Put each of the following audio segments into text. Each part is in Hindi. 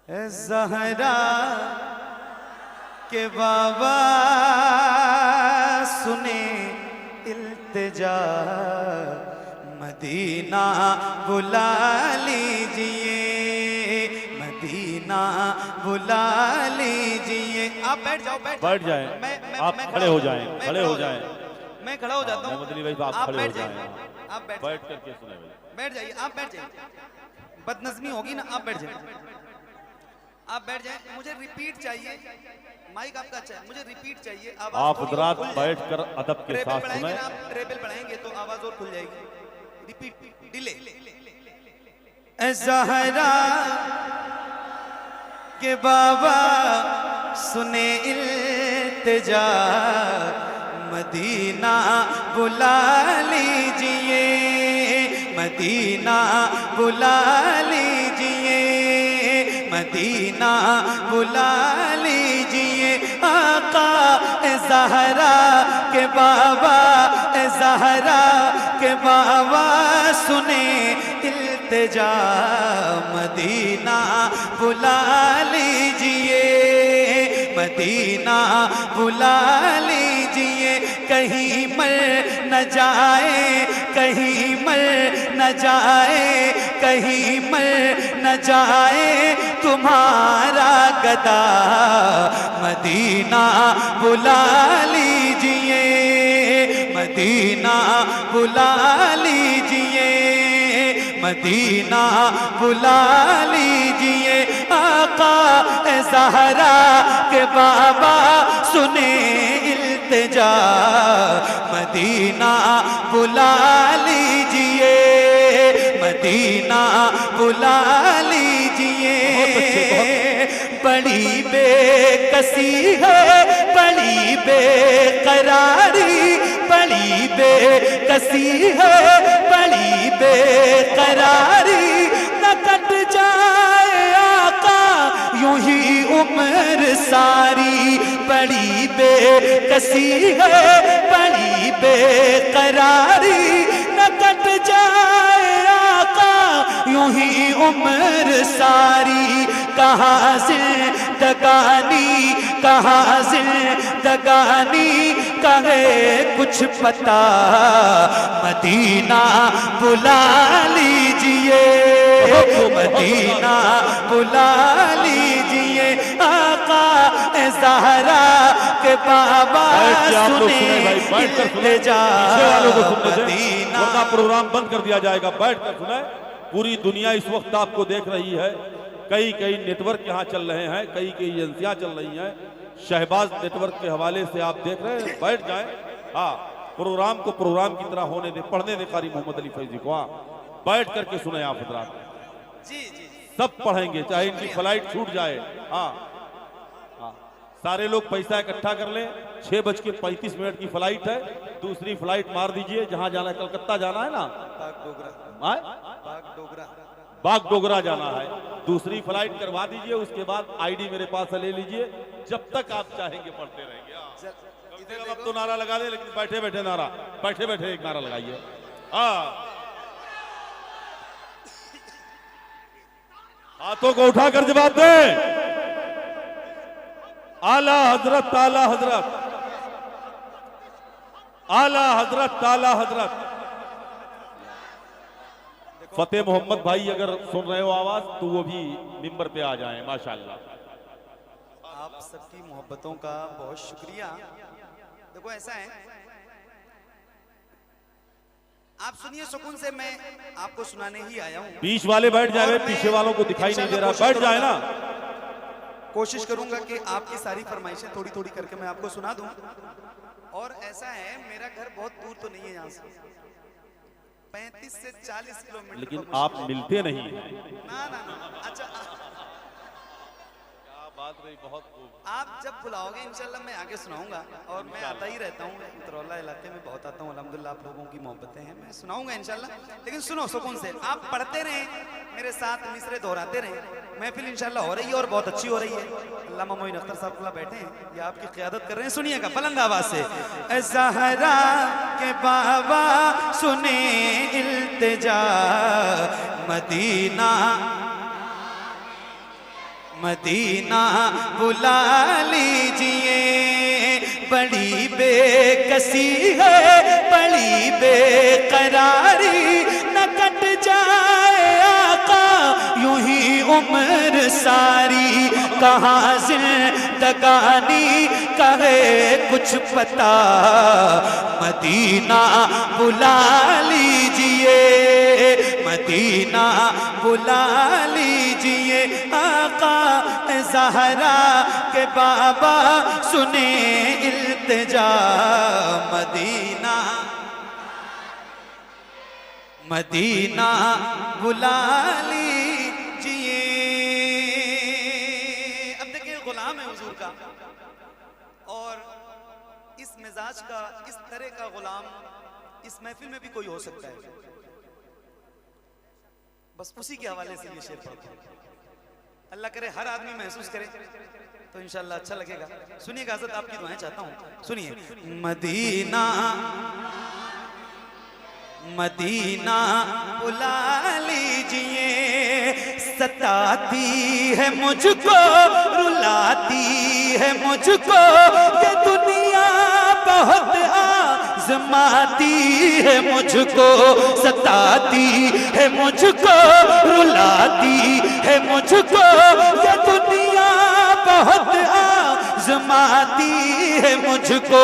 ज़हरा के बाबा सुने इल्तिजा, मदीना बुला लीजिए, मदीना बुला लीजिए। आप बैठ जाओ, बैठ जाएं। आप खड़े हो जाएं, खड़े हो जाएं। मैं खड़ा हो जाता हूँ। मोहम्मद भाई आप खड़े हो जाएं। आप बैठ करके सुने। बैठ जाइए, आप बैठ जाइए। बदनज़मी होगी ना, आप बैठ जाइए, आप बैठ जाएं। मुझे रिपीट चाहिए, माइक आपका अच्छा है, मुझे रिपीट चाहिए। आप हज़रात बैठकर अदब के साथ सुने। आप ट्रेबल बढ़ाएंगे तो आवाज और खुल जाएगी। Repeat, delay. ज़हरा के बाबा सुने इल्तिजा, मदीना बुला लीजिए, मदीना बुला लीजिए, मदीना बुला लीजिए। आका ज़हरा के बाबा, ज़हरा के बाबा सुने इल्तिजा, मदीना बुला लीजिए, मदीना बुला लीजिए। कहीं मर न जाए, कहीं मर न जाए, कहीं मर न जाए तुम्हारा गदा, मदीना बुला लीजिए, मदीना बुला लीजिए, मदीना बुला लीजिए। आका ज़हरा के बाबा सुने इल्तिजा, मदीना बुला लीजिए, मदीना बुला लीजिए। बड़ी बेकसी है, बड़ी बेकरारी, बड़ी बेकसी है, बड़ी बेकरारी, न कट जाए आका यूं ही उम्र सारी। बड़ी बेकसी है, बड़ी बेकरारी, न कट जाए आका यूं ही उम्र सारी। कहाँ जिंदगानी, कहाँ जिंदगानी, कहे कुछ पता, मदीना बुला लीजिए, मदीना बुला लीजिए। आका ज़हरा के बाबा सुने इल्तिजा, मदीना। वरना प्रोग्राम बंद कर दिया जाएगा। बैठ कर सुने। पूरी दुनिया इस वक्त आपको देख रही है। कई कई नेटवर्क यहाँ चल रहे हैं, कई कई एजेंसियां चल रही हैं। शहबाज नेटवर्क के हवाले से आप देख रहे हैं। बैठ जाएं। हाँ, प्रोग्राम को प्रोग्राम की तरह होने दे, पढ़ने दे कारी मोहम्मद अली फैजी को। हाँ, बैठ करके सुने आप हज़रात। जी जी, सब पढ़ेंगे, चाहे इनकी फ्लाइट छूट जाए। हाँ हाँ, सारे लोग पैसा इकट्ठा कर लें। 6:35 की फ्लाइट है। दूसरी फ्लाइट मार दीजिए। जहां जाना है, कलकत्ता जाना है ना, बागडोगरा जाना है। दूसरी फ्लाइट करवा दीजिए। उसके बाद आईडी मेरे पास से ले लीजिए। जब तक आप चाहेंगे पढ़ते रहेंगे। अब तो नारा लगा दे, लेकिन बैठे बैठे नारा, बैठे बैठे एक नारा लगाइए। हाथों को उठाकर जवाब दे। आला हजरत, आला हजरत, आला हजरत, आला हजरत। फतेह मोहम्मद भाई अगर सुन रहे हो आवाज, तो वो भी मिंबर पे आ जाएं। माशाल्लाह। आप सबकी मोहब्बतों का बहुत शुक्रिया। देखो ऐसा है, आप सुनिए सुकून से, मैं आपको सुनाने ही आया हूँ। बीच वाले बैठ जाए, पीछे वालों को दिखाई नहीं दे रहा। बैठ जाए ना। कोशिश करूंगा कि आपकी सारी फरमाइशें थोड़ी थोड़ी करके मैं आपको सुना दूं। और ऐसा है, मेरा घर बहुत दूर तो नहीं है यहाँ से, 35 से 40 किलोमीटर। लेकिन आप मिलते नहीं। ना ना ना, अच्छा क्या बात रही, बहुत खूब। आप जब बुलाओगे इंशाल्लाह मैं आगे सुनाऊंगा। और मैं आता ही रहता हूँ, उतरौला इलाके में बहुत आता हूँ। अल्हम्दुलिल्लाह आप लोगों की मोहब्बतें हैं, मैं सुनाऊंगा इंशाल्लाह। लेकिन सुनो सुकून से, आप पढ़ते रहें, मेरे साथ मिसरे दोहराते रहें। महफिल इंशाल्लाह हो रही है और बहुत अच्छी हो रही है। अल्लामा मोइन अख्तर साहब बैठे हैं, ये आपकी क़ियादत कर रहे हैं। सुनिएगा बुलंद आवाज से। ज़हरा के बाबा सुने इल्तिजा, मदीना मदीना बुला लीजिए, बड़ी बेकसी है, बड़ी बेकरारी, न कट जाए आका यूं ही उम्र सारी। कहाँ जिंदगानी कहे कुछ पता, मदीना बुला लीजिए, मदीना बुला लीजिए। आका ज़हरा के बाबा सुने इल्तिजा, मदीना मदीना बुला लीजिए। अब देखिए गुलाम है हुजूर का, और इस मिजाज का, इस तरह का गुलाम इस महफिल में भी कोई हो सकता है। बस उसी के हवाले से ये शेर पढ़ते हैं। अल्लाह करे हर आदमी महसूस करे तो इंशाअल्लाह अच्छा लगेगा। सुनिएगा हज़रत, आपकी दुआएं चाहता हूं, सुनिए। मदीना मदीना बुला लीजिए, सताती है मुझको, रुलाती है मुझको, ये दुनिया बहुत आज़माती है मुझको, सताती है मुझको, रुलाती है मुझको, ये दुनिया बहुत आज़माती है मुझको।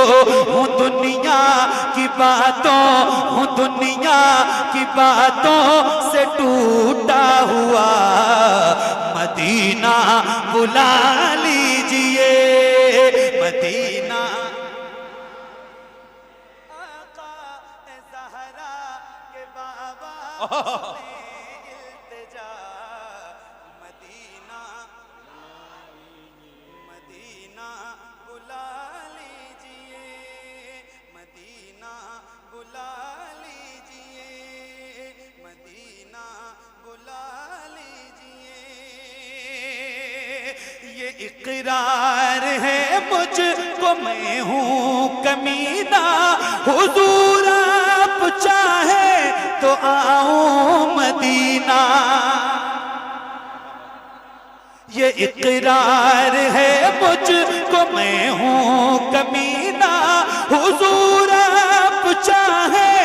हूँ दुनिया की बातों, हूँ दुनिया की बातों से टूटा हुआ, मदीना बुला लीजिए, मदीना। आका ज़हरा के बाबा इल्तिजा, मदीना मदीना बुला लीजिए, मदीना बुला लीजिए, मदीना बुला लीजिए। ये इकरार है मुझको, मैं हूँ कमीना, हुजूर आप चाहे तो आऊं मदीना। ये इकरार है मुझको, मैं हूँ कमीना, हुजूर आप चाहे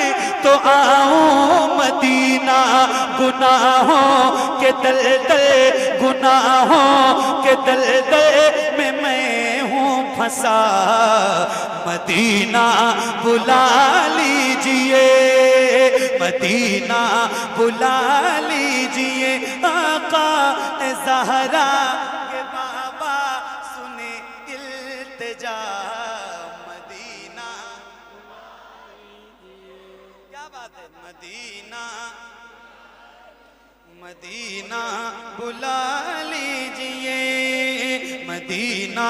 तो आऊं मदीना। गुनाहों के दलदल, गुनाहों के दलदल में मैं हूँ फंसा, मदीना बुला लीजिए, मदीना बुला लीजिए। आका ज़हरा के बाबा सुने इल्तिजा, मदीना। क्या बात है, मदीना मदीना बुला लीजिए, मदीना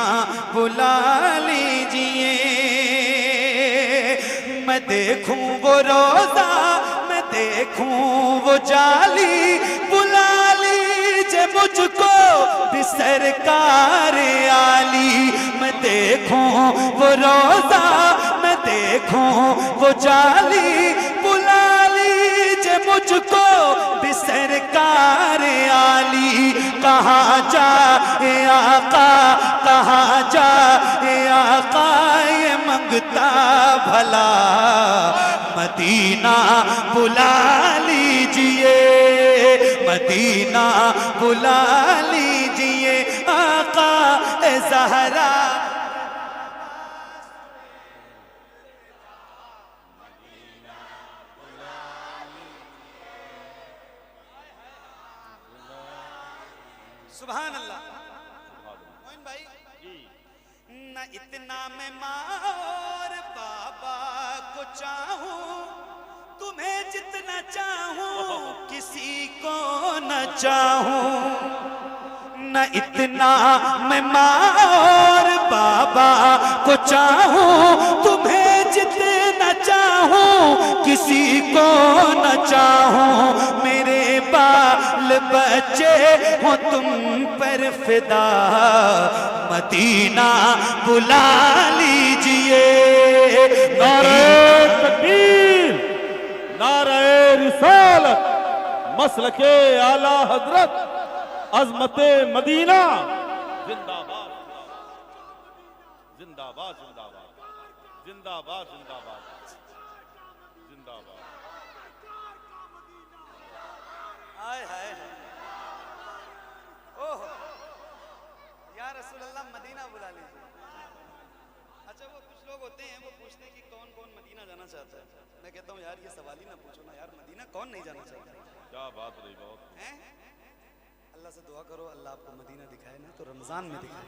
बुला लीजिए। मैं देखूं वो रोजा, मैं देखूं वो जाली, बुला लीजिए मुझको भी सरकार आली। मैं देखूं वो रोजा, मैं देखूं वो जाली, बुला लीजिए मुझको भी सरकार आली। कहाँ जाए आका, कहाँ जाए आका, ये मंगता भला, मदीना बुला लीजिए, मदीना बुला लीजिए। आका ज़हरा सुभान अल्लाह। मोइन भाई, न इतना मैं माँ और बाबा को चाहूं, तुम्हें जितना चाहूं किसी को न चाहूं। न इतना मैं माँ और बाबा को चाहूं, तुम्हें जितना चाहूं किसी को न चाहूं। मेरे बाल बच्चे हो तुम पर फिदा, मदीना बुला लीजिए। नारे तकबीर, नारे रिसालत, मसलके आला हजरत अजमते मदीना जिंदाबाद जिंदाबाद जिंदाबाद जिंदाबाद जिंदाबाद जिंदाबाद। हाय हाय ओह या रसूल अल्लाह मदीना बुला लीजिए। अच्छा वो कुछ लोग होते हैं वो पूछते हैं कि कौन कौन मदीना जाना चाहता है। मैं कहता हूँ यार ये सवाल ही ना पूछो ना यार, मदीना कौन नहीं जाना चाहता। क्या बात रही बहुत हैं? अल्लाह से दुआ करो अल्लाह आपको मदीना दिखाए ना तो रमजान में दिखाए।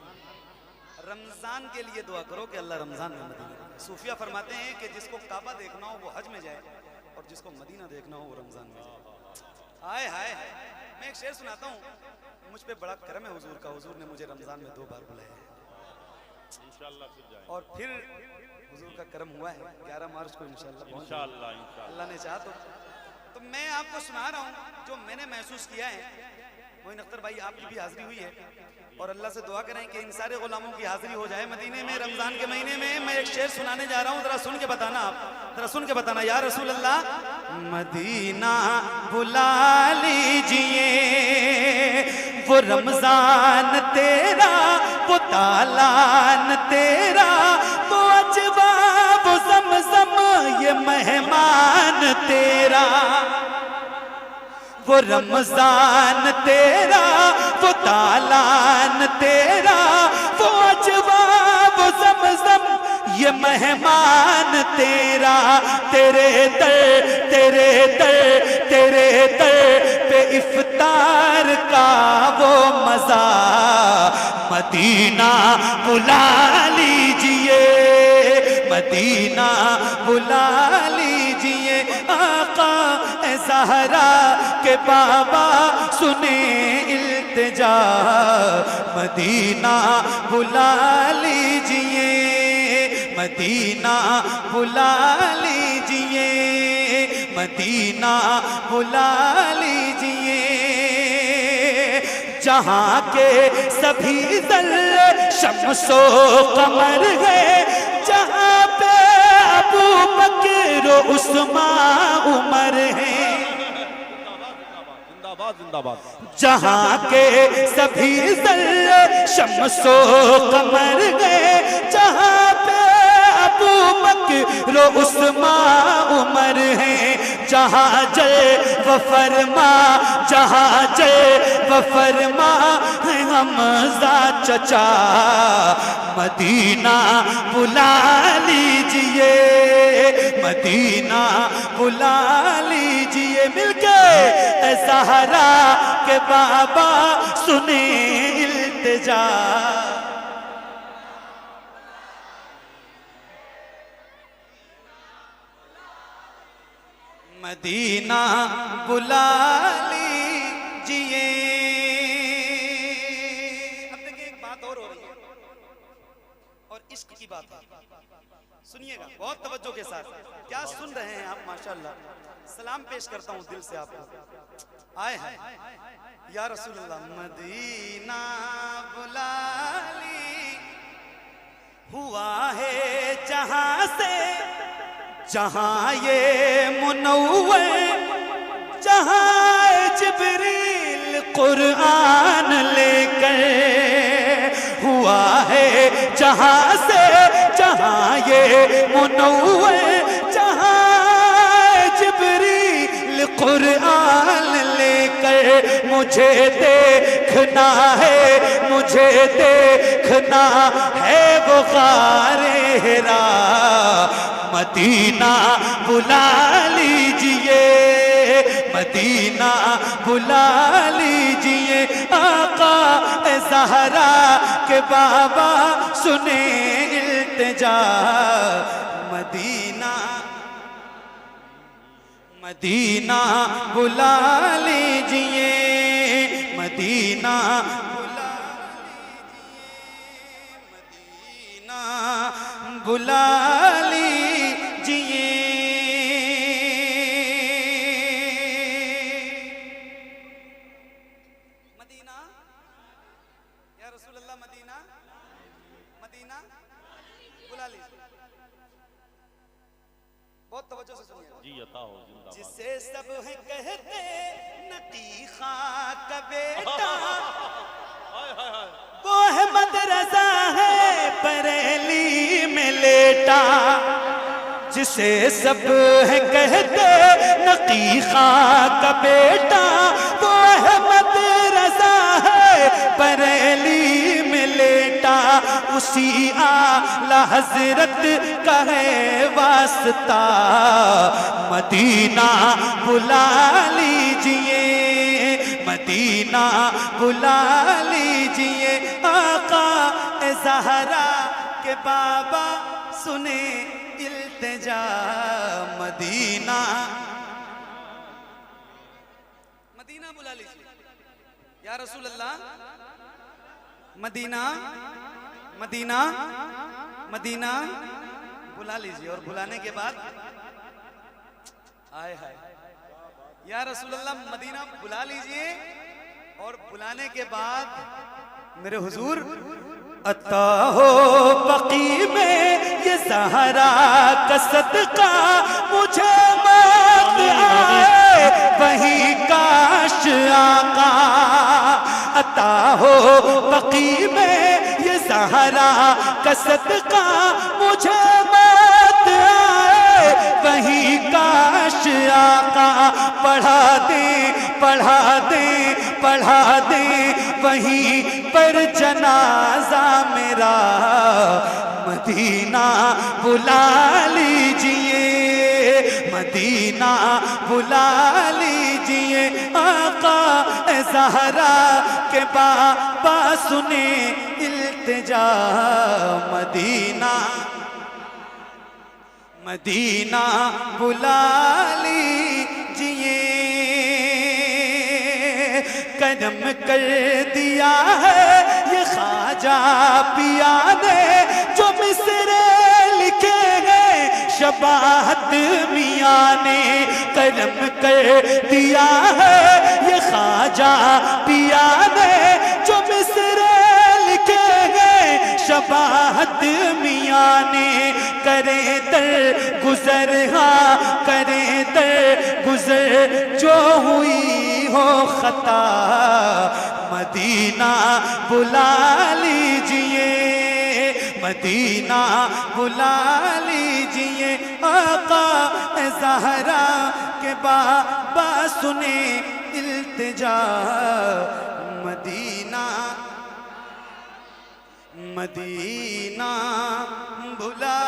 रमजान के लिए दुआ करो कि अल्लाह रमजान में मदीना दिखाए। सूफिया फरमाते हैं कि जिसको काबा देखना हो वो हज में जाए और जिसको मदीना देखना हो वो रमजान में जाए। हाय हाय मैं एक शेर सुनाता हूँ। मुझ पे बड़ा करम है हुजूर का, हुजूर ने मुझे रमजान में 2 बार बुलाया है इंशाअल्लाह फिर जाएंगे। और फिर हुजूर का करम हुआ है 11 मार्च को इंशाअल्लाह इंशाअल्लाह अल्लाह ने चाहा तो मैं आपको सुना रहा हूँ जो मैंने महसूस किया है। मोइन अख्तर भाई आपकी भी हाजिरी हुई है और अल्लाह से दुआ करें कि इन सारे गुलामों की हाजिरी हो जाए मदीने में रमजान के महीने में। मैं एक शेर सुनाने जा रहा हूँ, जरा सुन के बताना आप, जरा सुन के बताना। या रसूल अल्लाह मदीना बुला लीजिए, वो रमजान तेरा वो तालान तेरा वो अजवा वो ज़मज़म ये मेहमान तेरा। वो रमजान तेरा वो तालान तेरा वो अजवा वो ज़मज़म ये मेहमान तेरा। तेरे दर पे इफ्तार का वो मज़ा मदीना बुला लीजिए, मदीना बुला लीजिए। आका ज़हरा के बाबा सुने इल्तिजा, मदीना बुला लीजिए, मदीना बुला लीजिए, मदीना बुला लीजिए। जहाँ के सभी ज़र्रे शम्सो कमर है, जहाँ पे अबू बकर उस्मान उमर है। जिंदाबाद जिंदाबाद। जहाँ के सभी ज़र्रे शम्सो कमर गए, जहाँ पे अबू बकर उस्मान उमर है। जहाँ जय व फरमा, जहाँ जय व फरमा है हमज़ा चचा, मदीना बुला लीजिए, मदीना बुला लीजिए। मिलके ज़हरा के बाबा सुने इल्तिजा। मदीना बुला लीजिए। अब देखिए एक बात और हो रही है और इश्क की बात है, सुनिएगा बहुत तवज्जो के साथ। क्या सुन रहे हैं आप? माशाअल्लाह। सलाम पेश करता हूँ दिल से आपको। आए हैं या रसूल अल्लाह मदीना बुला ली हुआ है जहां से जहां ये मुनव्वर, जहां जिब्रील कुरान लेकर हुआ है जहां से जहां ये मुनव्वर, जहां जिब्रील कुरान लेकर। मुझे देखना है, मुझे देखना है वो गारे हिरा, मदीना बुला लीजिए, मदीना बुला लीजिए। आका ज़हरा के बाबा सुने इल्तिजा, मदीना मदीना बुला लीजिए, मदीना बुला लीजिए, मदीना बुला लीजिए। मदीना या रसूल अल्लाह, मदीना मदीना बुला लीजिए। बहुत तवज्जो से सुनिए। जी अता हो जिंदाबाद। जिसे सब है कहते नतीखा का बेटा, वो है मदरसा है बरेली में लेटा। जिसे सब है कहते नकीखा का बेटा, वो है मदरसा है बरेली में लेटा। उसी आला हजरत का है वास्ता, मदीना बुला लीजिए, मदीना बुला लीजिए। आका ए ज़हरा के बाबा सुने इल्तिजा, मदीना मदीना बुला लीजिए या रसूल अल्लाह। मदीना मदीना मदीना बुला लीजिए। और बुलाने के बाद आए हाय या रसूल अल्लाह, मदीना बुला लीजिए। और बुलाने के बाद मेरे हुजूर अता हो बकी में ये ज़हरा का सदका, मुझे मौत आए वही काश आका। अता हो बकी में ये ज़हरा का सदका, मुझे मौत आए वही काश आका। पढ़ा दे पढ़ा दे पढ़ा दे वहीं पर जनाजा मेरा, मदीना बुला लीजिए, मदीना बुला लीजिए। आका ए ज़हरा के बाबा सुने इल्तिजा, मदीना मदीना बुला लीजिए। करम कर दिया है ये ख्वाजा पिया ने, जो मिसरे लिखे हैं शबाहत मियाँ ने। करम कर दिया है ये ख्वाजा पिया ने, जो मिसरे लिखे हैं शबाहत मियाँ ने। करे दर गुजर हाँ करे दर गुजर, जो हुई हो खता, मदीना बुला लीजिए, मदीना बुला लीजिए। आका ए ज़हरा के बाबा सुने इल्तिजा, मदीना मदीना बुला